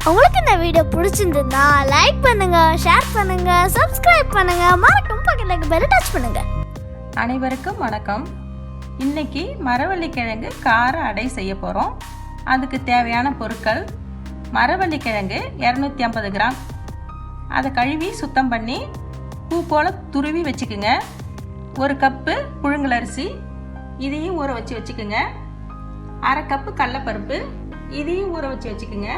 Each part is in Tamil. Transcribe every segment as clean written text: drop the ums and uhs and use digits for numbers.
உங்களுக்கு இந்த வீடியோ பிடிச்சிருந்தா லைக் பண்ணுங்க, ஷேர் பண்ணுங்க, சப்ஸ்கிரைப் பண்ணுங்க, மறக்காம பக்கத்துல பெல் டச் பண்ணுங்க. அனைவருக்கும் வணக்கம். இன்னைக்கு மரவள்ளி கிழங்கு கார அடை செய்ய போறோம். அதுக்கு தேவையான பொருட்கள்: மரவள்ளி கிழங்கு 250 கிராம், அதை கழுவி சுத்தம் பண்ணி பூ போல துருவி வச்சுக்குங்க. 1 கப்பு புழுங்கல் அரிசி, இதையும் ஊற வச்சு வச்சுக்குங்க. 1/2 கப்பு கடலைப்பருப்பு, இதையும் ஊற வச்சு வச்சுக்குங்க.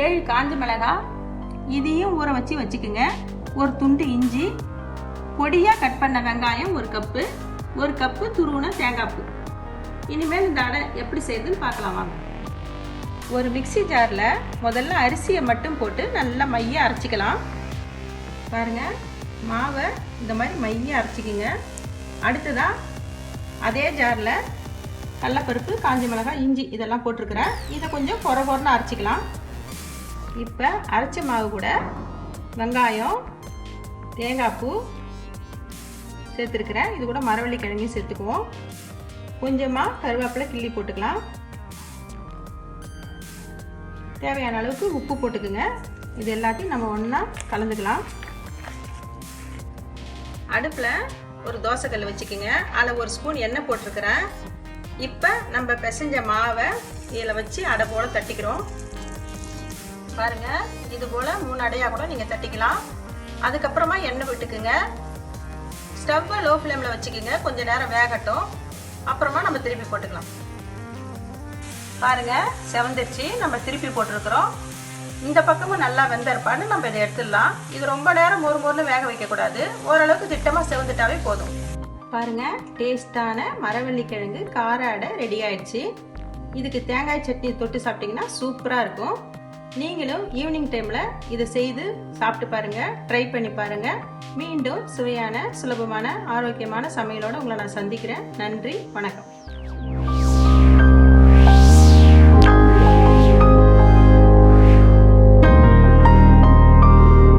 7 காஞ்ச மிளகாய், இதையும் ஊற வச்சு வச்சுக்குங்க. 1 துண்டு இஞ்சி, பொடியாக கட் பண்ண வெங்காயம் 1 கப்பு, 1 கப்பு துருவின தேங்காய் பூ. இனிமேல் இந்த அடை எப்படி செய்யுதுன்னு பார்க்கலாம் வாங்க. ஒரு மிக்சி ஜாரில் முதல்ல அரிசியை மட்டும் போட்டு நல்லா மைய அரைச்சிக்கலாம். பாருங்கள், மாவை இந்த மாதிரி மைய அரைச்சிக்கிங்க. அடுத்ததாக அதே ஜாரில் கடலைப்பருப்பு, காஞ்ச மிளகாய், இஞ்சி இதெல்லாம் போட்டிருக்கிறேன். இதை கொஞ்சம் கொரன்னு அரைச்சிக்கலாம். இப்போ அரைச்ச மாவு கூட வெங்காயம், தேங்காய் பூ சேர்த்துருக்கிறேன். இது கூட மரவள்ளி கிழங்கையும் சேர்த்துக்குவோம். கொஞ்சமாக கருவேப்பிலை கிள்ளி போட்டுக்கலாம். தேவையான அளவுக்கு உப்பு போட்டுக்குங்க. இது எல்லாத்தையும் நம்ம ஒன்றா கலந்துக்கலாம். அடுப்பில் ஒரு தோசைக்கல் வச்சுக்கோங்க. அதில் 1 ஸ்பூன் எண்ணெய் போட்டிருக்கிறேன். இப்போ நம்ம பிசைஞ்ச மாவை இதில் வச்சு அடை போல் தட்டிக்கிறோம். பாருங்கள், இது போல் 3 அடையாக கூட நீங்கள் தட்டிக்கலாம். அதுக்கப்புறமா எண்ணெய் விட்டுக்குங்க. ஸ்டவ்வை லோ ஃப்ளேமில் வச்சுக்கோங்க. கொஞ்சம் நேரம் வேகட்டும், அப்புறமா நம்ம திருப்பி போட்டுக்கலாம். பாருங்கள், செவந்துருச்சு. நம்ம திருப்பி போட்டிருக்கிறோம். இந்த பக்கமும் நல்லா வெந்தருப்பான்னு நம்ம இதை எடுத்துடலாம். இது ரொம்ப நேரம் மொறுன்னு வேக வைக்கக்கூடாது. ஓரளவுக்கு திட்டமாக செவந்துட்டாவே போதும். பாருங்கள், டேஸ்டான மரவள்ளி கிழங்கு கார அடை ரெடி ஆயிடுச்சு. இதுக்கு தேங்காய் சட்னி தொட்டு சாப்பிட்டிங்கன்னா சூப்பராக இருக்கும். நீங்களும் ஈவினிங் டைமில் இதை செய்து சாப்பிட்டு பாருங்கள், ட்ரை பண்ணி பாருங்கள். மீண்டும் சுவையான, சுலபமான, ஆரோக்கியமான சமையலோடு உங்களை நான் சந்திக்கிறேன். நன்றி, வணக்கம்.